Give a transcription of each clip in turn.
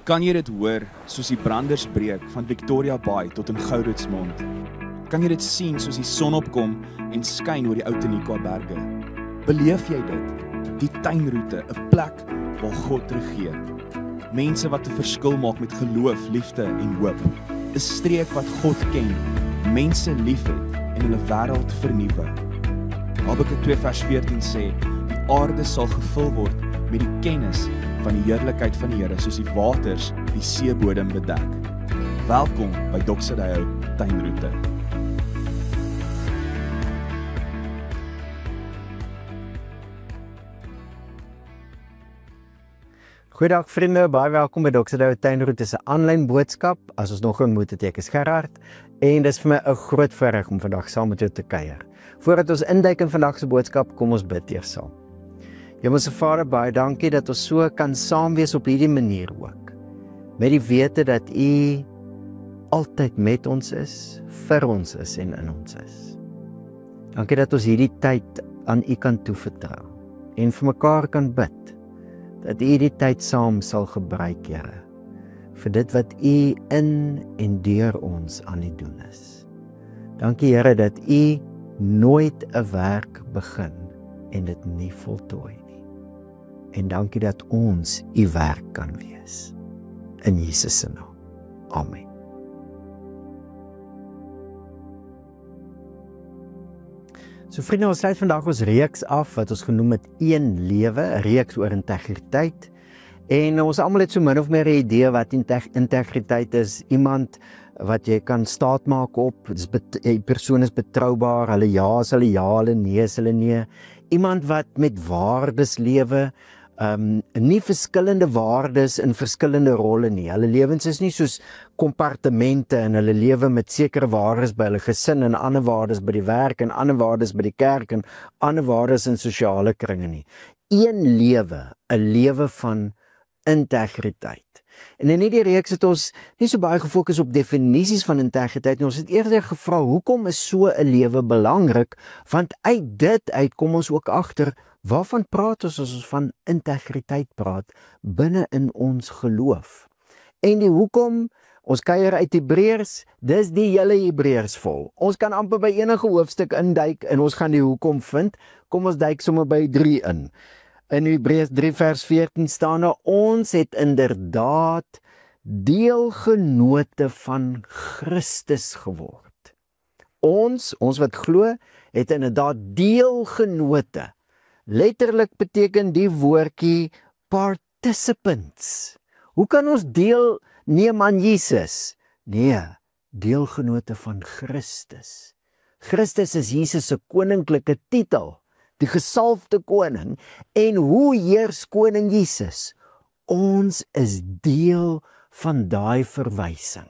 Kan jy dit hoor, soos die branders breek van Victoria Bay tot in Gouritsmond? Kan jy dit sien soos die son opkom en skyn oor die Ou Tenikwa berge? Beleef jy dit? Die tuinroete, 'n plek waar God regeer. Mense wat 'n verskil maak met geloof, liefde en hoop. 'n Streek wat God ken, mense liefhet en hulle wêreld vernuwe. Habakuk 2 vers 14 sê, die aarde sal gevul word met die kennis van die heerlikheid van die Here, soos die waters die seebodem bedek. Welkom by Doxadeo Tuinroete. Goeiedag vriende, baie welkom by Doxadeo Tuinroete. Dit is 'n aanlyn boodskap. As ons nog ontmoet het, ek is Gerard en dis vir my 'n groot voorreg om vandag saam met jou te kuier. Voordat ons induik in vandag se boodskap, kom ons bid eers saam. Hemelse Vader, baie dankie dat ons so kan saam wees op hierdie manier ook. Met die wete dat U altyd met ons is, vir ons is en in ons is. Dankie dat ons hierdie tyd aan U kan toevertrou en vir mekaar kan bid, dat U die tyd saam sal gebruik, Here, vir dit wat U in en deur ons aan U doen is. Dankie Here dat U nooit 'n werk begin en dit nie voltooi nie. En dankie dat ons U werk kan wees. In Jesus se naam. Amen. So vriende, ons sluit vandag ons reeks af wat ons genoem het Een Lewe, 'n reeks oor integriteit. En ons almal het so min of meer 'n idee wat integriteit is. Iemand wat jy kan staatmaak op, die persoon is betroubaar, hulle ja is hulle ja, hulle nee is hulle nee. Iemand wat met waardes lewe, nie verskillende waardes in verskillende rolle nie. Hulle lewens is nie soos kompartemente en hulle lewe met sekere waardes by hulle gesin en ander waardes by die werk en ander waardes by die kerk en ander waardes in sosiale kringe nie. Een lewe, 'n lewe van integriteit. En in hierdie reeks het ons nie so baie gefokus op definisies van integriteit nie. Ons het eerder gevra, hoekom is so 'n lewe belangrik? Want uit dit kom ons ook agter, waarvan praat ons as ons van integriteit praat binne in ons geloof? En die hoekom, ons kuier uit Hebreërs, dis die hele Hebreërs vol. Ons kan amper by enige hoofstuk induik en ons gaan die hoekom vind. Kom ons duik sommer by 3 in. In Hebreërs 3 vers 14 staan daar, ons het inderdaad deelgenote van Christus geword. Ons wat glo, het inderdaad deelgenote. Letterlik beteken die woordjie participants. Hoe kan ons deelneem aan Jesus? Nee, deelgenote van Christus. Christus is Jesus se koninklike titel, die gesalfde koning. En hoe heers koning Jesus? Ons is deel van daai verwysing.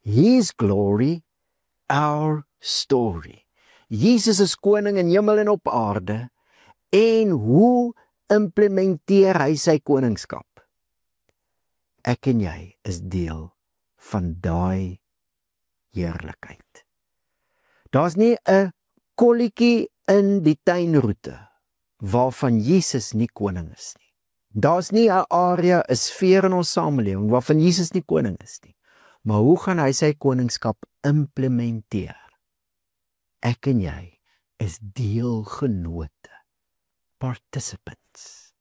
His glory, our story. Jesus is koning in hemel en op aarde. En hoe implementeer hy sy koningskap? Ek en jy is deel van daai heerlikheid. Daar's nie 'n kolletjie in die tuinroete waarvan Jesus nie koning is nie. Daar's nie 'n area, 'n sfeer in ons samelewing waarvan Jesus nie koning is nie. Maar hoe gaan hy sy koningskap implementeer? Ek en jy is deelgenote, participants.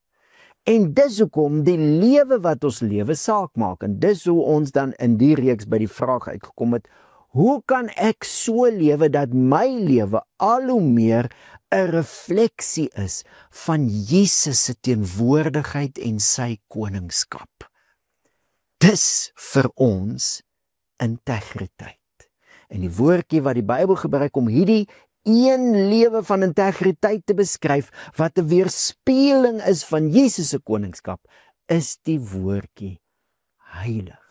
En dis hoekom die lewe wat ons lewe saak maak. En dis hoe ons dan in die reeks by die vraag uitgekom het, hoe kan ek so lewe dat my lewe al hoe meer 'n refleksie is van Jesus se teenwoordigheid en sy koningskap? Dis vir ons integriteit. En die woordjie wat die Bybel gebruik om hierdie een lewe van integriteit te beskryf, wat 'n weerspieëling is van Jesus se koningskap, is die woordjie heilig.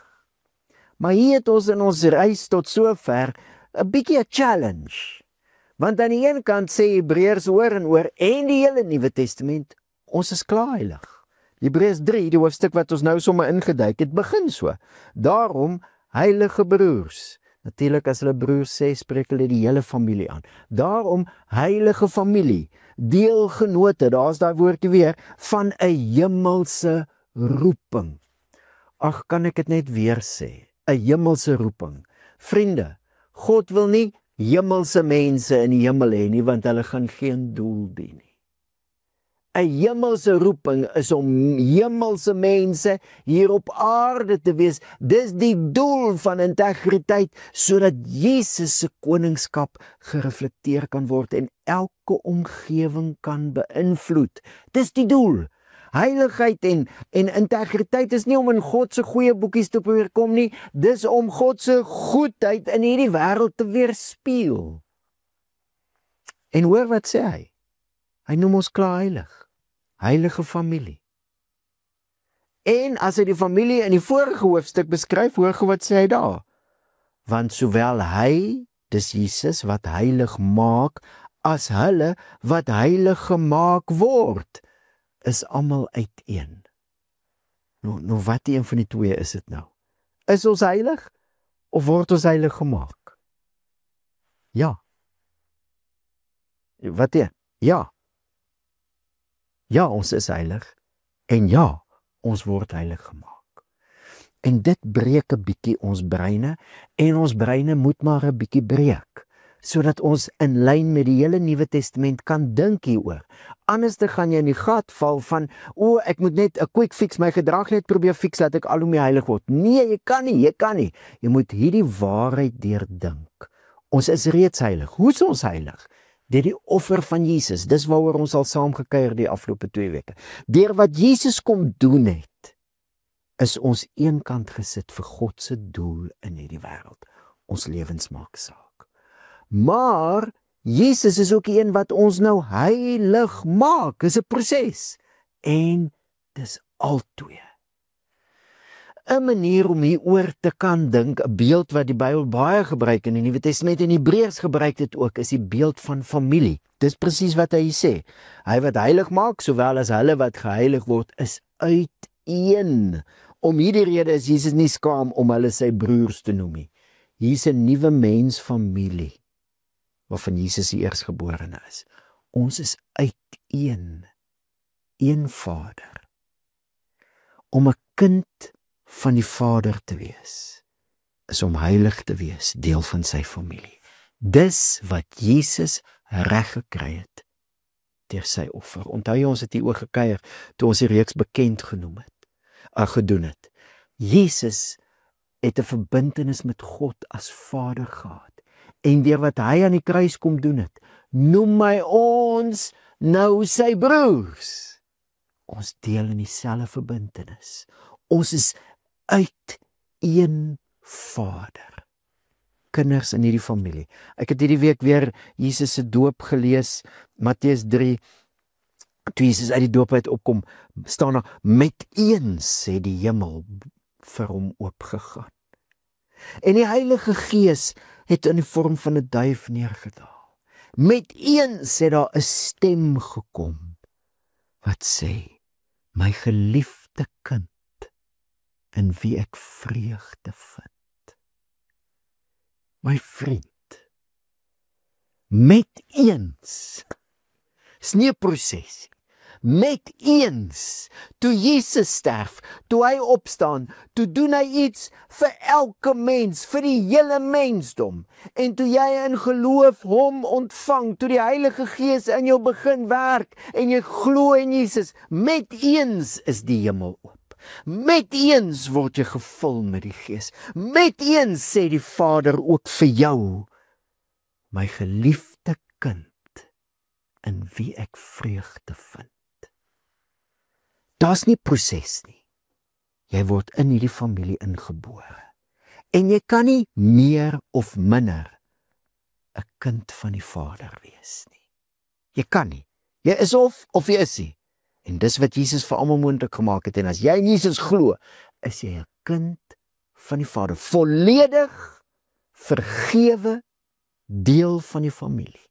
Maar hier het ons in ons reis tot sover 'n bietjie 'n challenge. Want aan die een kant sê Hebreërs oor en oor en die hele Nuwe Testament, ons is klaar heilig. Hebreërs 3, die hoofstuk wat ons nou sommer ingeduik het, begin so. Daarom, heilige broers. Natuurlik as hulle broers sê, spreek hulle die hele familie aan. Daarom, heilige familie, deelgenote, daar's daai woordjie weer, van 'n hemelse roeping. Ag, kan ek dit net weer sê, 'n hemelse roeping. Vriende, God wil nie hemelse mense in die hemel hê nie, want hulle gaan geen doel dien nie. 'n hemelse roeping is om hemelse mense hier op aarde te wees. Dis die doel van integriteit, sodat Jesus se koningskap gereflekteer kan word en elke omgewing kan beïnvloed. Dis die doel. Heiligheid en integriteit is nie om in God se goeie boekies te probeer kom nie, dis om God se goedheid in hierdie wêreld te weerspieël. En hoor wat sê hy? Hy noem ons klaar heilig. Heilige familie. En as hy die familie in die vorige hoofstuk beskryf, hoor wat sê hy daar? Want sowel hy, dis Jesus, wat heilig maak, as hulle wat heilig gemaak word, is almal uiteen. Nou wat een van die twee is dit nou? Is ons heilig, of word ons heilig gemaak? Ja. Wat een? Ja. Ja, ons is heilig, en ja, ons word heilig gemaak. En dit breek 'n bietjie ons breine, en ons breine moet maar 'n bietjie breek, sodat ons in lyn met die hele Nuwe Testament kan dink hieroor. Anders te gaan jy in die gat val van, ek moet net 'n quick fix, my gedrag net probeer fix, dat ek al hoe meer heilig word. Nee, jy kan nie. Jy moet hierdie waarheid deurdink. Ons is reeds heilig. Hoe is ons heilig? Deur die offer van Jesus, dis waaroor ons al saam gekuier die afgelope 2 weke. Deur wat Jesus kom doen het, is ons eenkant gesit vir God se doel in hierdie wêreld. Ons lewens maak saak. Maar Jesus is ook die een wat ons nou heilig maak. Dis 'n proses. En dis altwee. 'n manier om hieroor te kan dink, 'n beeld wat die Bybel baie gebruik in die Nuwe Testament en Hebreërs gebruik dit ook, is die beeld van familie. Dis presies wat hy sê. Hy wat heilig maak, sowel as hulle wat geheilig word, is uiteen. Om hierdie rede is Jesus nie skaam om hulle sy broers te noem nie. Hier's 'n nuwe mensfamilie, waarvan Jesus die eerstgeborene is. Ons is uiteen. Een Vader. Om 'n kind van die Vader te wees, is om heilig te wees, deel van sy familie. Dis wat Jesus reg gekry het deur sy offer. Onthou jy, ons het hier oor gekuier toe ons die reeks bekend gedoen het. Jesus het 'n verbintenis met God as Vader gehad. En deur wat hy aan die kruis kom doen het, noem hy ons nou sy broers. Ons deel in dieselfde verbintenis. Ons is uit een Vader. Kinders in hierdie familie. Ek het hierdie week weer Jesus se doop gelees, Matteus 3. Toe Jesus uit die doop uit opkom, staan daar, met eens het die hemel vir hom oopgegaan. En die Heilige Gees het in die vorm van 'n duif neergedaal. Met eens het daar 'n stem gekom wat sê, my geliefde kind, in wie ek vreugde vind. My vriend, met eens, is nie 'n proses, met eens, toe Jesus sterf, toe hy opstaan, toe doen hy iets vir elke mens, vir die hele mensdom, en toe jy in geloof hom ontvang, toe die Heilige Gees in jou begin werk, en jy glo in Jesus, met eens is die hemel oop. Met eens word jy gevul met die Gees. Met eens sê die Vader ook vir jou, my geliefde kind, in wie ek vreugde vind. Daar's nie proses nie. Jy word in hierdie familie ingebore. En jy kan nie meer of minder 'n kind van die Vader wees nie. Jy kan nie. Jy is of jy is nie. En dis wat Jesus vir almal moontlik gemaak het. En as jy in Jesus glo, is jy 'n kind van die Vader. Volledig vergewe, deel van die familie.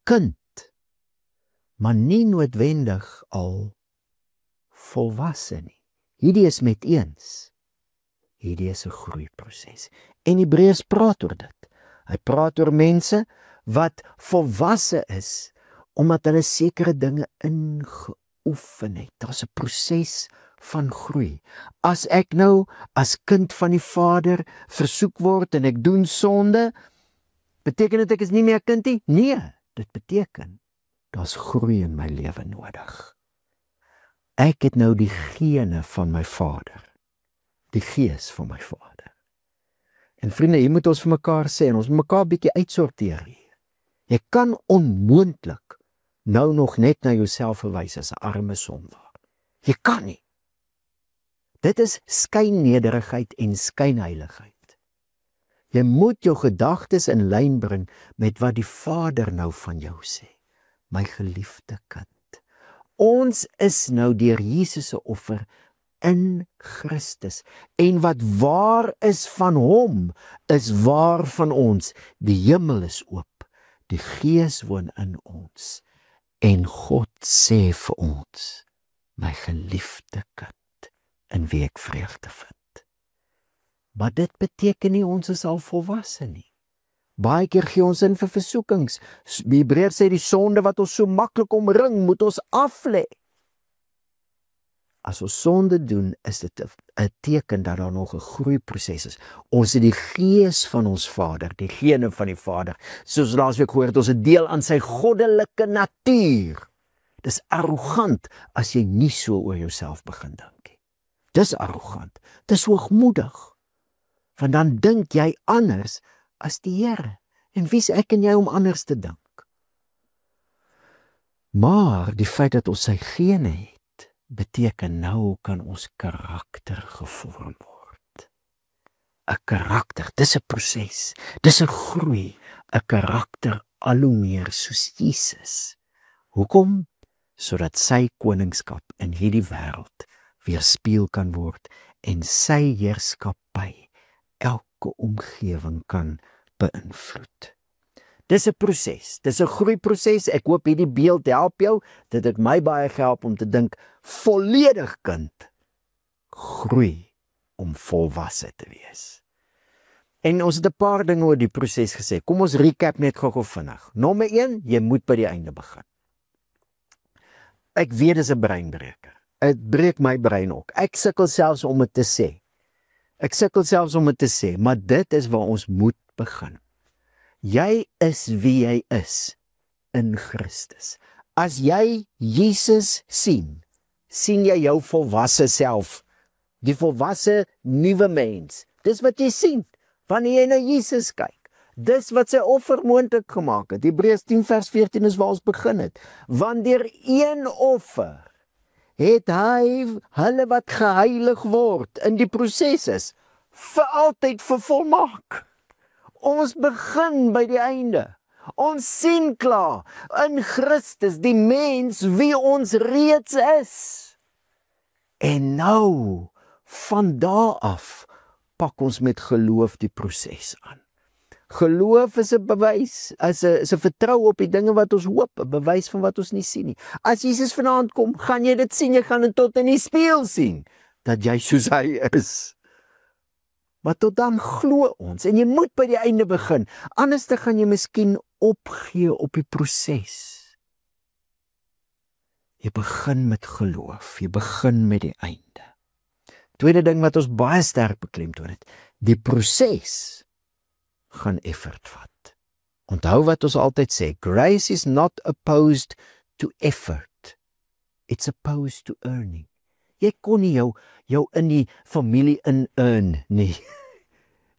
Kind, maar nie noodwendig al volwasse nie. Hierdie is met eens. Hierdie is 'n groeiproses. En Hebreërs praat oor dit. Hy praat oor mense wat volwasse is, omdat hulle sekere dinge ingeoefen het. Daar's 'n proses van groei. As ek nou as kind van die Vader versoek word en ek doen sonde, beteken dit ek is nie meer kind nie? Nee, dit beteken daar's groei in my lewe nodig. Ek het nou die gene van my Vader, die gees van my Vader. En vriende, hier moet ons vir mekaar sê, en ons moet mekaar bietjie uitsorteer hier. Jy kan onmoontlik nou nog net na jouself verwys as 'n arme sondaar. Jy kan nie. Dit is skynnederigheid en skynheiligheid. Jy moet jou gedagtes in lyn bring met wat die Vader nou van jou sê. My geliefde kind. Ons is nou deur Jesus se offer in Christus. En wat waar is van hom, is waar van ons. Die hemel is oop. Die Gees woon in ons. En God sê vir ons, my geliefde kind, in wie ek vreugde vind. Maar dit beteken nie ons is al volwasse nie. Baie keer gee ons in vir versoekings. Die Hebreërs sê die sonde wat ons so maklik omring, moet ons aflê. As ons sonde doen, is dit 'n teken dat daar nog 'n groeiproses is. Ons het die gees van ons Vader, die gene van die Vader. Soos laasweek gehoor het, ons 'n deel aan sy goddelike natuur. Dis arrogant as jy nie so oor jouself begin dink nie. Dis arrogant. Dis hoogmoedig. Want dan dink jy anders as die Here. En wie's ek en jy om anders te dink? Maar die feit dat ons sy gene het, beteken nou kan ons karakter gevorm word. 'n Karakter, dis 'n proses, dis 'n groei, 'n karakter al hoe meer soos Jesus. Hoekom? Sodat sy koningskap in hierdie wêreld weerspieël kan word en sy heerskappy elke omgewing kan beïnvloed. Dis 'n proses, dis 'n groeiproses. Ek hoop hierdie beeld help jou, dit het my baie gehelp om te dink, volledig kind, groei om volwasse te wees. En ons het 'n paar dinge oor die proses gesê. Kom ons recap net gou vinnig. Nommer 1, jy moet by die einde begin. Ek weet dis 'n breinbreker. Dit breek my brein ook. Ek sukkel selfs om dit te sê. Maar dit is waar ons moet begin. Jy is wie jy is in Christus. As jy Jesus sien jy jou volwasse self, die volwasse nuwe mens. Dis wat jy sien wanneer jy na Jesus kyk. Dis wat sy offer moontlik gemaak het. Hebreërs 10 vers 14 is waar ons begin het. Want deur een offer het hy hulle wat geheilig word in die proses is vir altyd vervolmaak. Ons begin by die einde. Ons sien klaar in Christus die mens wie ons reeds is. En nou, van daar af, pak ons met geloof die proses aan. Geloof is 'n bewys, is 'n vertrou op die dinge wat ons hoop, 'n bewys van wat ons nie sien nie. As Jesus vanaand kom, gaan jy dit sien, jy gaan dit tot in die spieël sien, dat jy soos hy is. Maar tot dan glo ons, en jy moet by die einde begin, anders dan gaan jy miskien opgee op die proses. Jy begin met geloof, jy begin met die einde. Tweede ding wat ons baie sterk beklemtoon het, die proses gaan effort vat. Onthou wat ons altyd sê, grace is not opposed to effort, it's opposed to earning. Jy kon nie jou in die familie in-earn nie.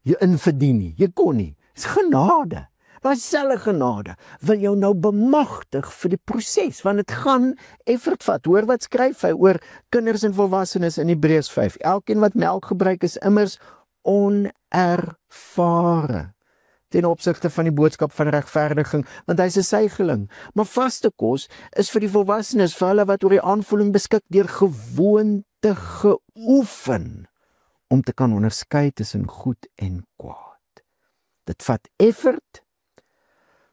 Jy inverdien nie, jy kon nie. Dit is genade. Maar selfe genade wil jou nou bemagtig vir die proses, want dit gaan effort vat. Hoor wat skryf hy oor kinders en volwassenes in Hebreërs 5. Elkeen wat melk gebruik is immers onervare ten opsigte van die boodskap van regverdiging, want hy's 'n suigeling. Maar vaste kos is vir die volwassenes, vir hulle wat oor die aanvoeling beskik deur gewoonte geoefen, om te kan onderskei tussen goed en kwaad. Dit vat effort,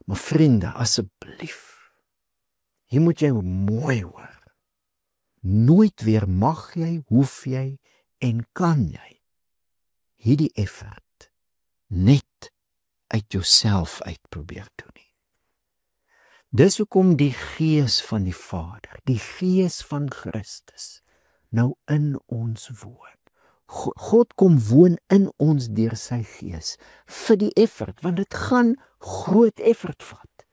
maar vriende, asseblief, hier moet jy mooi hoor. Nooit weer mag jy, hoef jy en kan jy hierdie effort net uit jouself uitprobeer doen nie. Dis hoekom die Gees van die Vader, die Gees van Christus, nou in ons woon. God kom woon in ons deur sy Gees vir die effort, want dit gaan groot effort vat.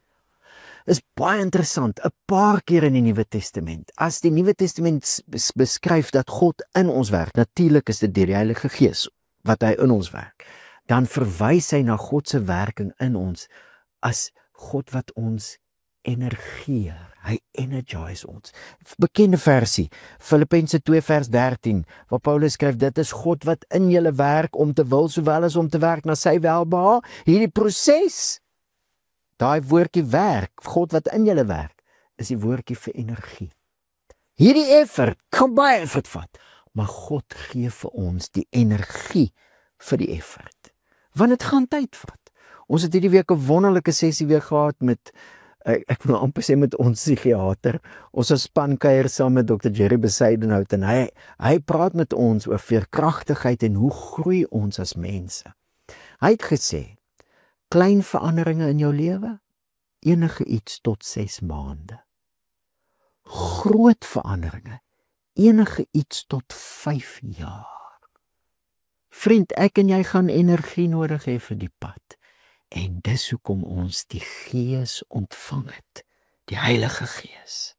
Is baie interessant, 'n paar keer in die Nuwe Testament, as die Nuwe Testament beskryf dat God in ons werk, natuurlik is dit deur die Heilige Gees wat hy in ons werk, dan verwys hy na God se werking in ons as God wat ons energieer. Hy energize ons. Bekende versie, Filippense 2 vers 13, waar Paulus skryf, dit is God wat in julle werk om te wil sowel as om te werk na sy welbehae. Hierdie proses, daai woordjie werk, God wat in julle werk, is die woordjie vir energie. Hierdie effort kan baie effort vat, maar God gee vir ons die energie vir die effort. Want dit gaan tyd vat. Ons het hierdie week 'n wonderlike sessie weer gehad met ek wil amper sê met ons psigiater. Ons het spankuier saam met Dr. Jerry Besuidenhout en hy praat met ons oor veerkragtigheid en hoe groei ons as mense. Hy het gesê, klein veranderinge in jou lewe, enige iets tot 6 maande. Groot veranderinge, enige iets tot 5 jaar. Vriend, ek en jy gaan energie nodig hê vir die pad. En dis hoekom ons die Gees ontvang het, die Heilige Gees.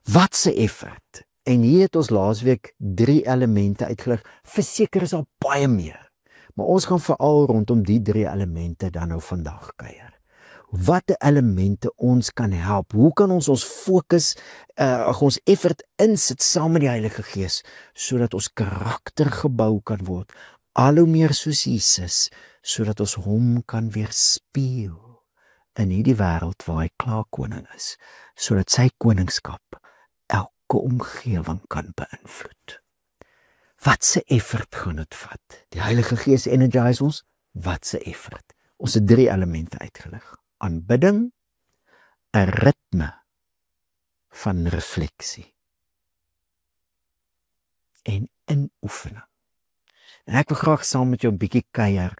Wat 'n effort. En hier het ons laasweek 3 elemente uitgelig. Verseker is daar baie meer. Maar ons gaan veral rondom die 3 elemente dan nou vandag kuier. Watter elemente ons kan help? Hoe kan ons fokus, ons effort insit saam met die Heilige Gees, sodat ons karakter gebou kan word, al hoe meer soos Jesus, sodat ons hom kan weerspieël in hierdie wêreld waar hy klaar koning is, sodat sy koningskap elke omgewing kan beïnvloed. Wat 'n effort gaan dit vat? Die Heilige Gees energize ons, wat 'n effort. Ons het 3 elemente uitgelig. Aanbidding, 'n ritme van refleksie en inoefening. En ek wil graag saam met jou 'n bietjie kuier.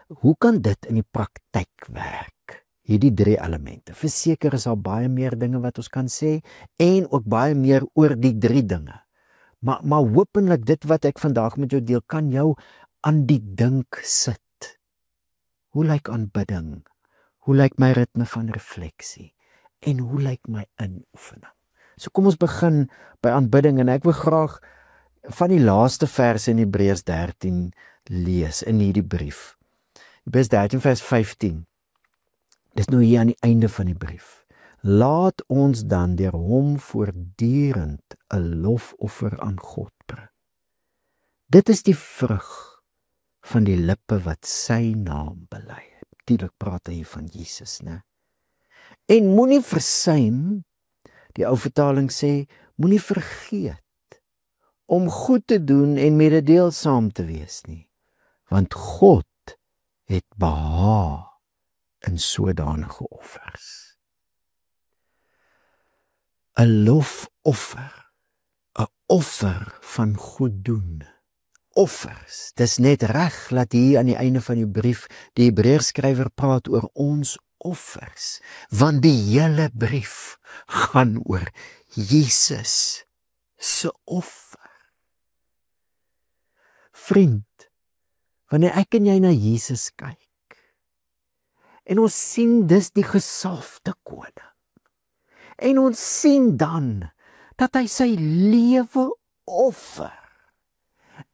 Hoe kan dit in die praktyk werk? Hierdie 3 elemente. Verseker is daar baie meer dinge wat ons kan sê en ook baie meer oor die 3 dinge. Maar hopelik dit wat ek vandag met jou deel kan jou aan die dink sit. Hoe lyk aanbidding? Hoe lyk my ritme van refleksie? En hoe lyk my inoefening? So kom ons begin by aanbidding en ek wil graag van die laaste vers in Hebreërs 13 lees in hierdie brief. Hebreërs 13 vers 15. Dis nou hier aan die einde van die brief. Laat ons dan deur hom voortdurend 'n lofoffer aan God bring. Dit is die vrug van die lippe wat sy naam bely. Natuurlik praat hy van Jesus, né? En moenie versuim, die ou vertaling sê, moenie vergeet om goed te doen en mededeelsaam te wees nie, want God het behaag in sodanige offers. 'n lofoffer, 'n offer van goed doen. Offers, dis net reg dat hier aan die einde van die brief die Hebreërskrywer praat oor ons offers, want die hele brief gaan oor Jesus se offer. Vriend, wanneer ek en jy na Jesus kyk, en ons sien dis die gesalfde koning, en ons sien dan dat hy sy lewe offer,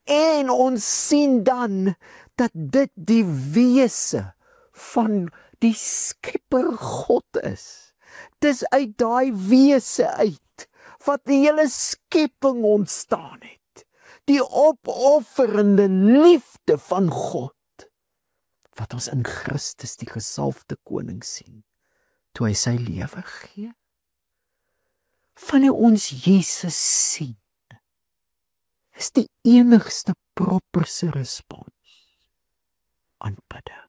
en ons sien dan dat dit die wese van die Skepper God is. Dis uit daai wese uit wat die hele skepping ontstaan het. Die opofferende liefde van God wat ons in Christus die gesalfde koning sien toe hy sy lewe gee. Wanneer ons Jesus sien, is die enigste properse respons aanbidding.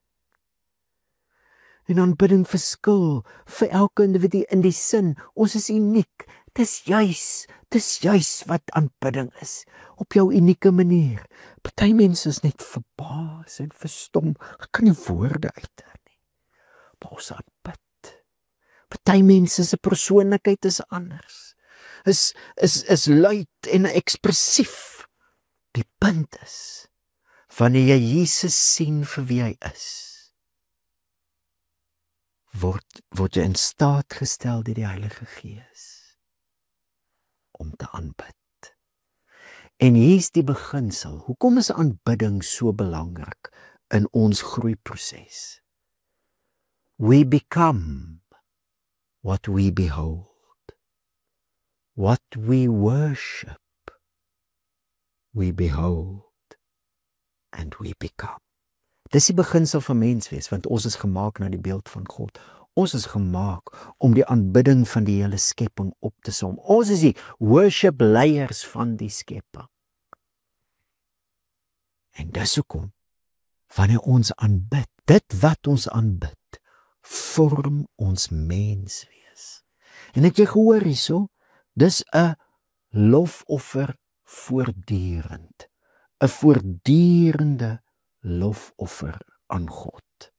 En aanbidding verskil vir elke individu in die sin, ons is uniek. Dis juis wat aanbidding is, op jou unieke manier. Party mense is net verbaas en verstom, ek kan nie woorde uitdruk nie. Maar ons aanbid. Party mense se persoonlikheid is anders. is luid en ekspressief. Die punt is, wanneer jy Jesus sien vir wie hy is, word jy in staat gestel deur die Heilige Gees om te aanbid. En hier is die beginsel. Hoekom is aanbidding so belangrik in ons groeiproses? We become what we behold. What we worship, we behold and we become. Dis die beginsel van menswees, want ons is gemaak na die beeld van God. Ons is gemaak om die aanbidding van die hele skepping op te som. Ons is die worship leiers van die skepping. En dis hoekom, wanneer ons aanbid, dit wat ons aanbid, vorm ons menswees. En het jy gehoor hierso? Dis 'n lofoffer voortdurend. 'n Voortdurende lofoffer aan God.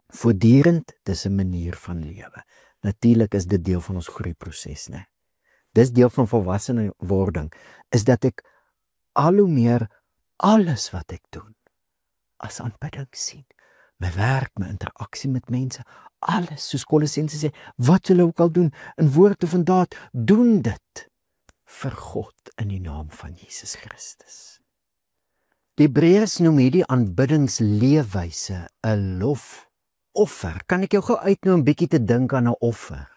Voortdurend, dis 'n manier van lewe. Natuurlik is dit deel van ons groeiproses, né? Dis deel van volwasse wording, is dat ek al hoe meer alles wat ek doen as aanbidding sien. My werk, my interaksie met mense, alles, soos Kolossense sê, wat julle ook al doen, in woord of in daad, doen dit vir God in die naam van Jesus Christus. Die Hebreërs noem hierdie aanbiddingsleefwyse 'n lofoffer. Kan ek jou gou uitnooi om bietjie te dink aan 'n offer?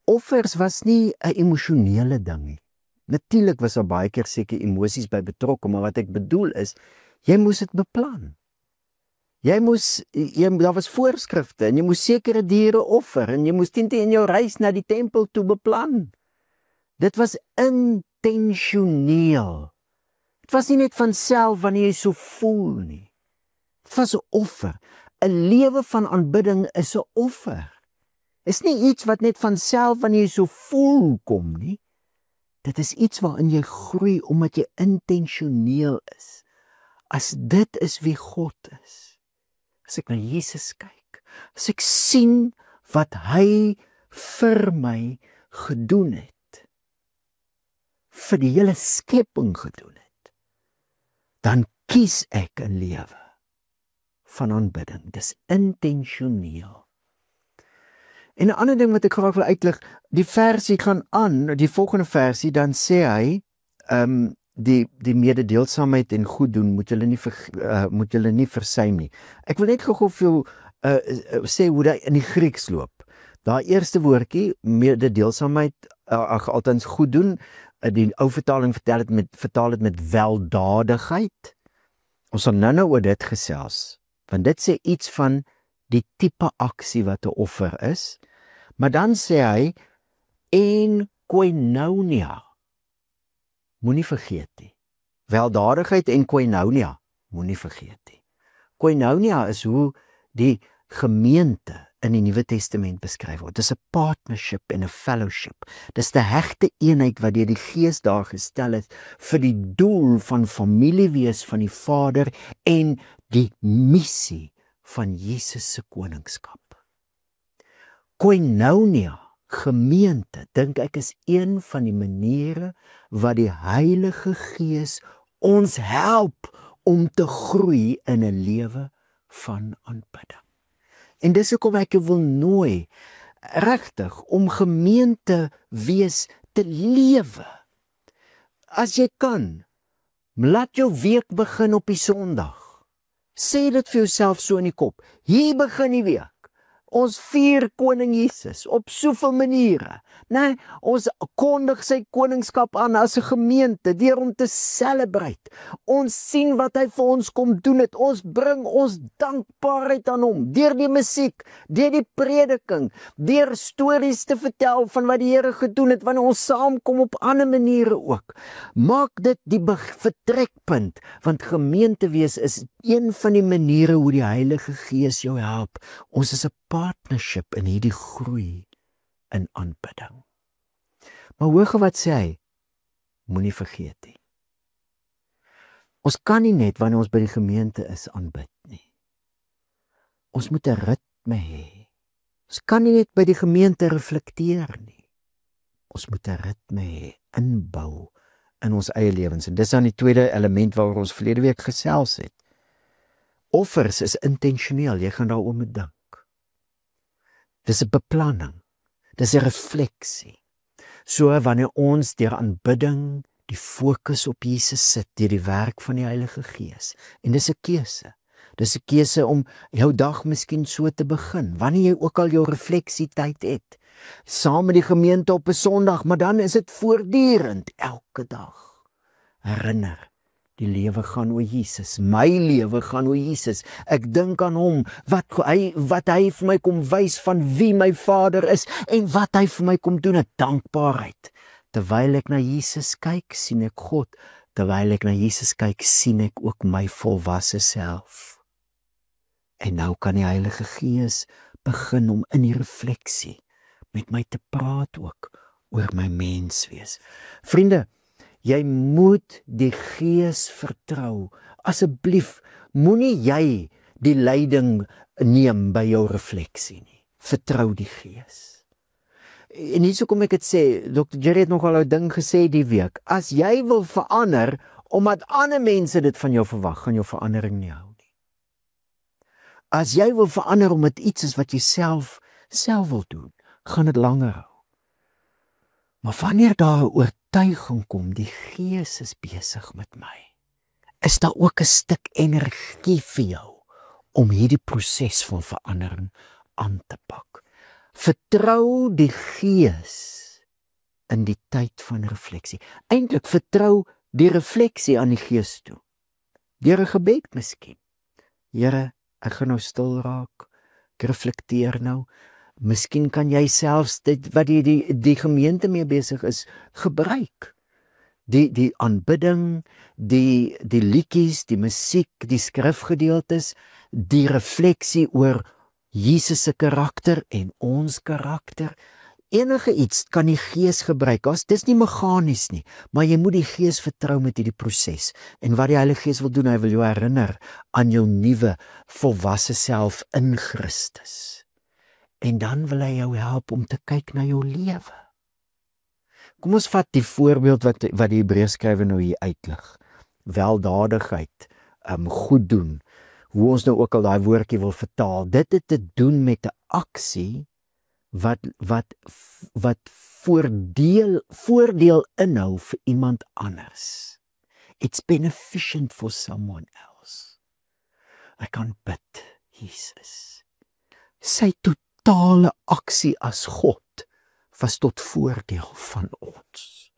Offers was nie 'n emosionele ding nie. Natuurlik was daar baie keer seker emosies by betrokke, maar wat ek bedoel is, jy moes dit beplan. Daar was voorskrifte en jy moes sekere diere offer en jy moes teen in jou reis na die tempel toe beplan. Dit was intentioneel. Dit was nie net van self wanneer jy so voel nie. Dit was 'n offer. 'n Lewe van aanbidding is 'n offer. Is nie iets wat net van self wanneer jy so voel kom nie. Dit is iets waarin jy groei omdat jy intentioneel is. As dit is wie God is. As ek na Jesus kyk, as ek sien wat hy vir my gedoen het, vir die hele skepping gedoen het, dan kies ek 'n lewe van aanbidding. Dis intentioneel. En 'n ander ding wat ek graag wil uitlig, die versie gaan aan, die volgende versie, dan sê hy, die mededeelsaamheid en goed doen moet julle nie versuim nie. Ek wil net gou vir jou sê hoe dit in die Grieks loop. Daai eerste woordjie, mededeelsaamheid, althans goed doen, die ou vertaling vertaal dit met weldadigheid. Ons sal nou oor dit gesels, want dit sê iets van die tipe aksie wat 'n offer is. Maar dan sê hy, en koinonia, moenie vergeet nie. Weldadigheid en koinonia, moenie vergeet nie. Koinonia is hoe die gemeente in die Nuwe Testament beskryf word. Dis 'n partnership en 'n fellowship. Dis 'n hegte eenheid wat deur die Gees daar gestel is vir die doel van familie wees van die Vader en die missie van Jesus se koningskap. Koinonia, gemeente, dink ek is een van die maniere wat die Heilige Gees ons help om te groei in 'n lewe van aanbidding. En dis hoekom ek jou wil nooi, regtig, om gemeente wees te lewe. As jy kan, laat jou week begin op die Sondag. Sê dit vir jouself so in die kop. Hier begin die week. Ons vier koning Jesus op soveel maniere. Nee, ons kondig sy koningskap aan as 'n gemeente deur om te celebrate. Ons sien wat hy vir ons kom doen het. Ons bring ons dankbaarheid aan hom deur die musiek, deur die prediking, deur stories te vertel van wat die Here gedoen het wanneer ons saamkom op ander maniere ook. Maak dit die vertrekpunt, want gemeente wees is een van die maniere hoe die Heilige Gees jou help. Ons is 'n partnership in hierdie groei in aanbidding. Maar hoor wat sê hy? Moenie vergeet nie. Ons kan nie net wanneer ons by die gemeente is aanbid nie. Ons moet 'n ritme hê. Ons kan nie net by die gemeente reflekteer nie. Ons moet 'n ritme hê, inbou in ons eie lewens. En dis dan die tweede element waaroor ons verlede week gesels het. Offers is intentioneel, jy gaan daaroor moet dink. Dis 'n beplanning, dis 'n refleksie. So wanneer ons deur aanbidding die fokus op Jesus sit, deur die werk van die Heilige Gees, en dis 'n keuse. Dis 'n keuse om jou dag miskien so te begin, wanneer jy ook al jou refleksietyd het, saam met die gemeente op 'n Sondag, maar dan is dit voortdurend, elke dag. Herinner, die lewe gaan oor Jesus, my lewe gaan oor Jesus. Ek dink aan hom, wat hy vir my kom wys van wie my Vader is, en wat hy vir my kom doen, 'n dankbaarheid. Terwyl ek na Jesus kyk, sien ek God. Terwyl ek na Jesus kyk, sien ek ook my volwasse self. En nou kan die Heilige Gees begin om in die refleksie met my te praat ook oor my menswees. Vriende, jy moet die Gees vertrou. Asseblief, moenie jy die leiding neem by jou refleksie nie. Vertrou die Gees. En hierso kom ek dit sê, Dr. Jerry het nogal 'n ding gesê die week. As jy wil verander, omdat ander mense dit van jou verwag, gaan jou verandering nie hou nie. As jy wil verander omdat iets is wat jy self wil doen, gaan dit langer hou. Maar wanneer daar 'n oortuiging kom, die Gees is besig met my, is daar ook 'n stuk energie vir jou om hierdie proses van verandering aan te pak. Vertrou die Gees in die tyd van refleksie. Eintlik vertrou die refleksie aan die Gees toe. Deur 'n gebed miskien. Here, ek gaan nou stil raak. Ek reflekteer nou. Miskien kan jy selfs dit wat die gemeente mee besig is, gebruik. Die aanbidding, die liedjies, die musiek, die skrifgedeeltes, die refleksie oor Jesus se karakter en ons karakter. Enige iets kan die Gees gebruik. Dis nie meganies nie, maar jy moet die Gees vertrou met hierdie proses. En wat die Heilige Gees wil doen, hy wil jou herinner aan jou nuwe, volwasse self in Christus. En dan wil hy jou help om te kyk na jou lewe. Kom ons vat die voorbeeld wat die Hebreërskrywer nou hier uitlig. Weldadigheid, goed doen. Hoe ons nou ook al daai woordjie wil vertaal. Dit het te doen met 'n aksie wat voordeel inhou vir iemand anders. It's beneficent for someone else. Ek kan bid, Jesus. Sy totale aksie as God was tot voordeel van ons.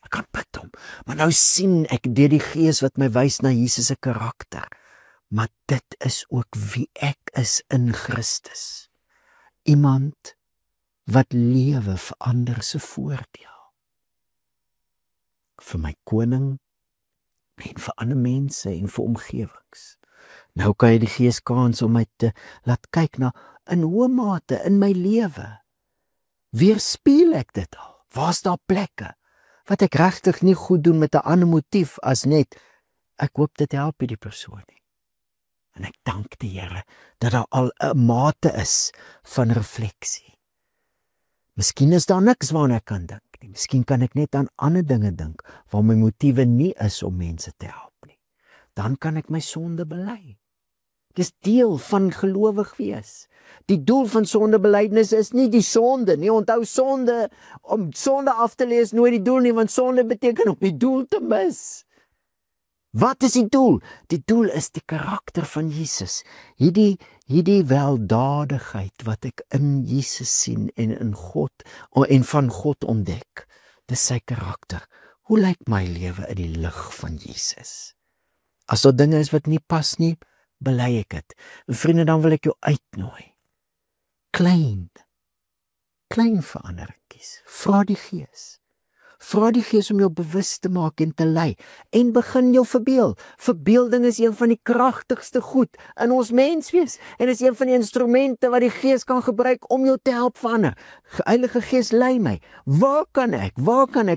Ek kan bid hom, maar nou sien ek deur die Gees wat my wys na Jesus se karakter. Maar dit is ook wie ek is in Christus. Iemand wat lewe vir ander se voordeel. Vir my koning en vir ander mense en vir omgewings. Nou kan jy die Gees kans om my te laat kyk na in hoe mate in my lewe. Weerspieël ek dit al? Waar's daar plekke wat ek regtig nie goed doen met 'n ander motief as net ek hoop dit help die persoon nie. En ek dank die Here dat daar al 'n mate is van refleksie. Miskien is daar niks waarna ek kan dink nie. Miskien kan ek net aan ander dinge dink waar my motiewe nie is om mense te help nie. Dan kan ek my sonde bely. Dis deel van gelowig wees. Die doel van sondebelydenis is nie die sonde nie. Onthou, om sonde af te lê is nooit die doel nie, want sonde beteken om die doel te mis. Wat is die doel? Die doel is die karakter van Jesus. Hierdie weldadigheid wat ek in Jesus sien en in God en van God ontdek. Dis sy karakter. Hoe lyk my lewe in die lig van Jesus? As daar dinge is wat nie pas nie, bely ek dit. Vriende, dan wil ek jou uitnooi. Klein veranderingkies. Vra die Gees. Vra die Gees om jou bewus te maak en te lei. En begin jou verbeel. Verbeelding is een van die kragtigste goed in ons menswees. En is een van die instrumente wat die Gees kan gebruik om jou te help verander. Heilige Gees, lei my. Waar kan ek?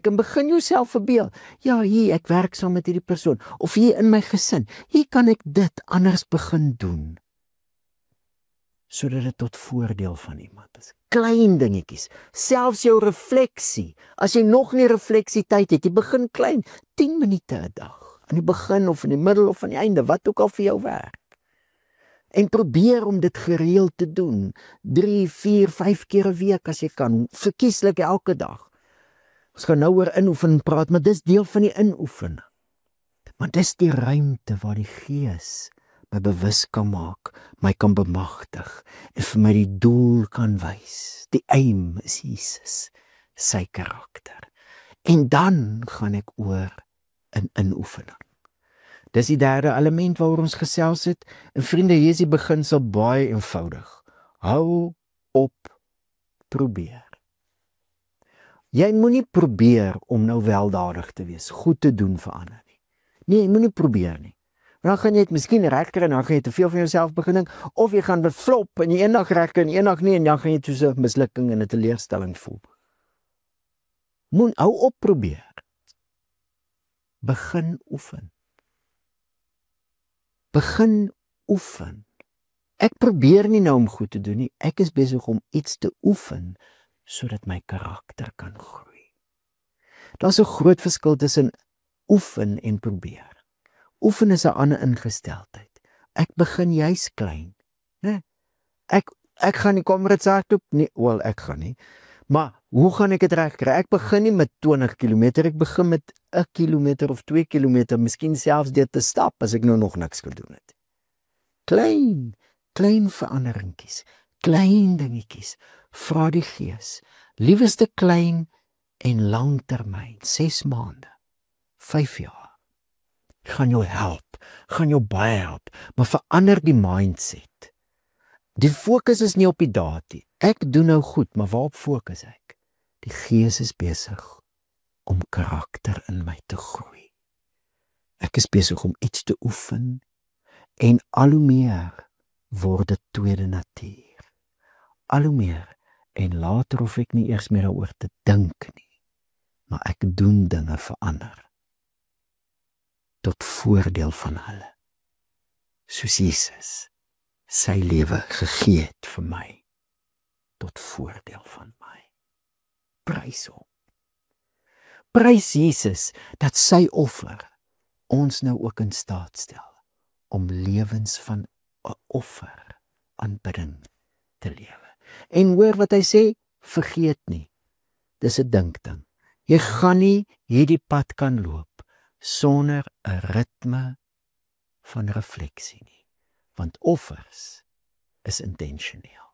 En begin jouself verbeel. Ja, hier, ek werk saam met hierdie persoon. Of hier in my gesin. Hier kan ek dit anders begin doen. sodat dit tot voordeel van iemand is. Klein dingetjies, selfs jou refleksie. As jy nog nie refleksietyd het, jy begin klein, 10 minute 'n dag. Aan die begin of in die middel of aan die einde, wat ook al vir jou werk. En probeer om dit gereeld te doen, 3, 4, 5 keer 'n week as jy kan, verkieslik elke dag. Ons gaan nou oor inoefening praat, maar dis deel van die inoefening. Maar dis die ruimte waar die Gees my bewus kan maak, my kan bemagtig en vir my die doel kan wys. Die aim is Jesus, sy karakter. En dan gaan ek oor in inoefening. Dis die derde element waaroor ons gesels het. En vriende, hier is die beginsel baie eenvoudig. Hou op probeer. Jy moenie probeer om nou weldadig te wees, goed te doen vir ander nie. Nee, jy moenie probeer nie. Dan gaan jy dit miskien regkry en dan gaan jy te veel van jouself begin dink, of jy gaan flop en jy eendag regkry en eendag nie en dan gaan jy soos 'n mislukking en 'n teleurstelling voel. Hou op probeer. Begin oefen. Begin oefen. Ek probeer nie nou om goed te doen nie, ek is besig om iets te oefen sodat my karakter kan groei. Daar's 'n groot verskil tussen oefen en probeer. Oefen is 'n ander ingesteldheid. Ek begin juis klein, né? Ek gaan nie Comrades hardloop nie, wel ek gaan nie. Maar hoe gaan ek dit regkry? Ek begin nie met 20 km, ek begin met 1 kilometer of 2 kilometer, miskien selfs deur te stap as ek nou nog niks gedoen het. Klein veranderingkies, klein dingetjies. Vra die Gees, liefste klein en langtermyn, 6 maande, 5 jaar. Gaan jou help, gaan jou baie help, maar verander die mindset. Die fokus is nie op die daad nie. Ek doen nou goed, maar waarop fokus ek? Die Gees is besig om karakter in my te groei. Ek is besig om iets te oefen en al hoe meer word dit tweede natuur. Al hoe meer en later hoef ek nie eers meer daaroor te dink nie, maar ek doen dinge vir ander tot voordeel van hulle. Soos Jesus sy lewe gegee het vir my, tot voordeel van my. Prys hom. Prys Jesus dat sy offer ons nou ook in staat stel om lewens van 'n offer aanbidding te lewe. En hoor wat hy sê, vergeet nie. Dis 'n dinkding. Jy gaan nie hierdie pad kan loop sonder 'n ritme van refleksie nie, want offers is intentioneel.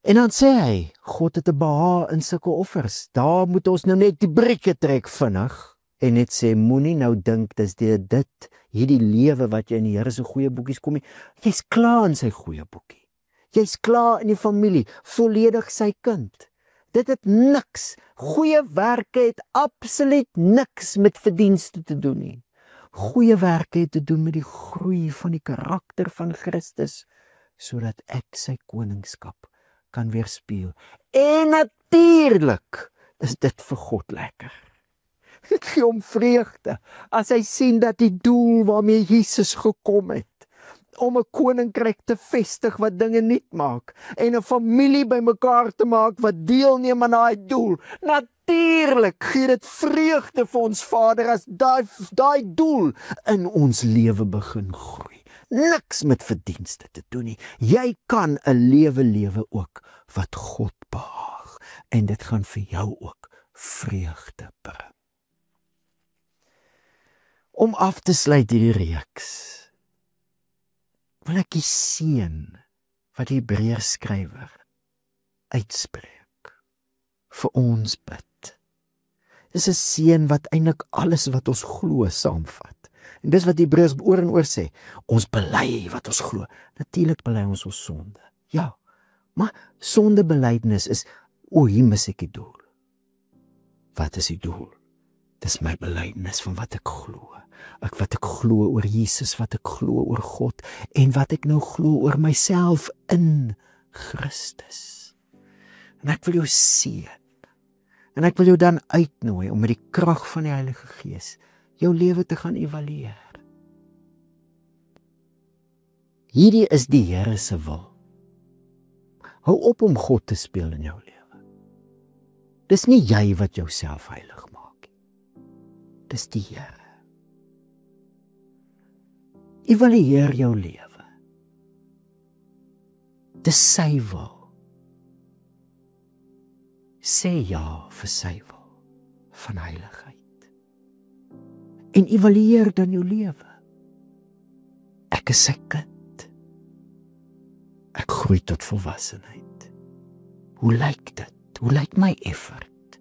En dan sê hy, God het 'n behaag in sulke offers. Daar moet ons nou net die brieke trek vinnig en net sê, moenie nou dink dis dit, hierdie lewe wat jy in die Here se goeie boekies kom nie. Jy's klaar in sy goeie boekie. Jy's klaar in die familie, volledig sy kind. Dit het niks, goeie werke het absoluut niks met verdienste te doen nie. Goeie werke het te doen met die groei van die karakter van Christus, sodat ek sy koningskap kan weerspieël. En natuurlik is dit vir God lekker. Dit gee hom vreugde, as hy sien dat die doel waarmee Jesus gekom het, om 'n koninkryk te vestig wat dinge nuut maak, en 'n familie bymekaar te maak wat deelneem aan daai doel. Natuurlik gee dit vreugde vir ons Vader as daai doel in ons lewe begin groei. Niks met verdienste te doen nie. Jy kan 'n lewe ook wat God behaag, en dit gaan vir jou ook vreugde bring. Om af te sluit hierdie reeks, wil ek die seën wat die Hebreërs skrywer uitspreek, vir ons bid. Dis 'n seën wat eintlik alles wat ons glo saamvat. En dis wat die Hebreërs oor en oor sê, ons bely wat ons glo. Natuurlik bely ons sonde. Ja, maar sondebelydenis is, hier mis ek die doel. Wat is die doel? Dis my belydenis van wat ek glo. Wat ek glo oor Jesus, wat ek glo oor God, en wat ek nou glo oor myself in Christus. En ek wil jou seën. En ek wil jou dan uitnooi om met die krag van die Heilige Gees jou lewe te gaan evalueer. Hierdie is die Here se wil. Hou op om God te speel in jou lewe. Dis nie jy wat jouself heilig maak nie. Dis die Here. Evalueer jou lewe. Dis sy wil. Sê ja vir sy wil van heiligheid. En evalueer dan jou lewe. Ek is sy kind. Ek groei tot volwassenheid. Hoe lyk dit? Hoe lyk my effort?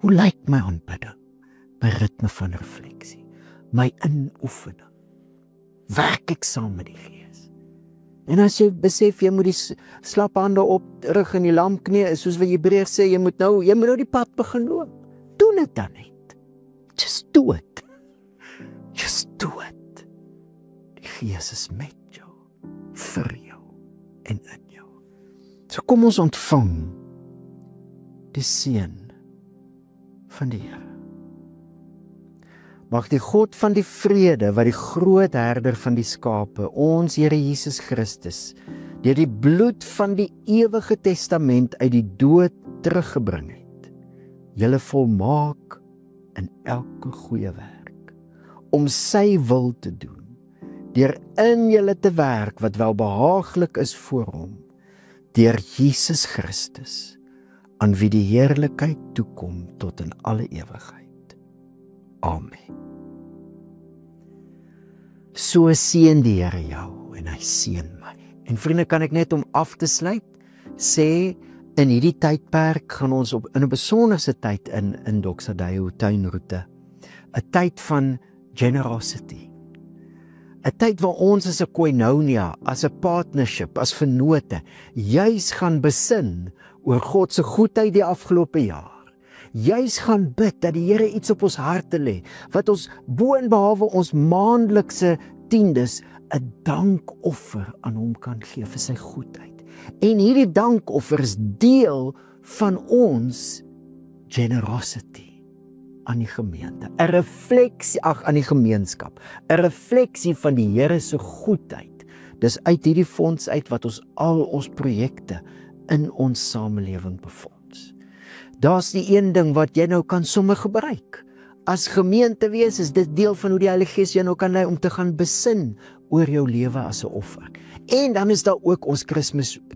Hoe lyk my aanbidding? My ritme van refleksie? My inoefening? Werk ek saam met die Gees? En as jy besef, jy moet die slap hande oprig in die lampknie, soos wat Hebreërs sê, jy moet nou die pad begin loop. Doen dit dan net. Just do it. Just do it. Die Gees is met jou, vir jou en in jou. So kom ons ontvang die seën van die Here. Mag die God van die vrede, wat die groot herder van die skape, ons Here Jesus Christus, deur die bloed van die ewige testament uit die dood teruggebring het, julle volmaak in elke goeie werk, om sy wil te doen, deur in julle te werk wat welbehaaglik is voor hom, deur Jesus Christus, aan wie die heerlikheid toekom tot in alle ewigheid. Amen. So seën die Here jou en hy seën my. En vriende, kan ek net om af te sluit sê, in hierdie tydperk gaan ons in 'n besonderse tyd in Doxadeyo tuinroete, 'n tyd van generosity, 'n tyd waar ons as 'n koinonia, as 'n partnership, as vennote, juis gaan besin oor God se goedheid die afgelope jaar. Juis gaan bid dat die Here iets op ons harte lê, wat ons bo en behalwe ons maandelikse tiendes 'n dankoffer aan hom kan gee vir sy goedheid. En hierdie dankoffer is deel van ons generosity aan die gemeente, 'n refleksie aan die gemeenskap, 'n refleksie van die Here se goedheid. Dis uit hierdie fonds uit wat ons al ons projekte in ons samelewing befonds. Daar's die een ding wat jy nou kan sommer gebruik. As gemeente wees, is dit deel van hoe die Heilige Gees jou nou kan lei om te gaan besin oor jou lewe as 'n offer. En dan is daar ook ons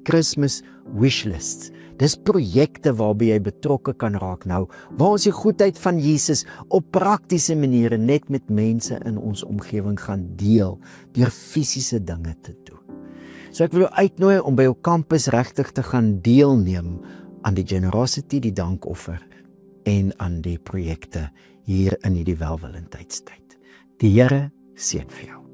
Christmas wishlists. Dis projekte waarby jy betrokke kan raak nou, waar ons die goedheid van Jesus op praktiese maniere net met mense in ons omgewing gaan deel, deur fisiese dinge te doen. So ek wil jou uitnooi om by jou kampus regtig te gaan deelneem aan die generosity, die dankoffer en aan die projekte hier in hierdie welwillendheidstyd. Die Here seën vir jou.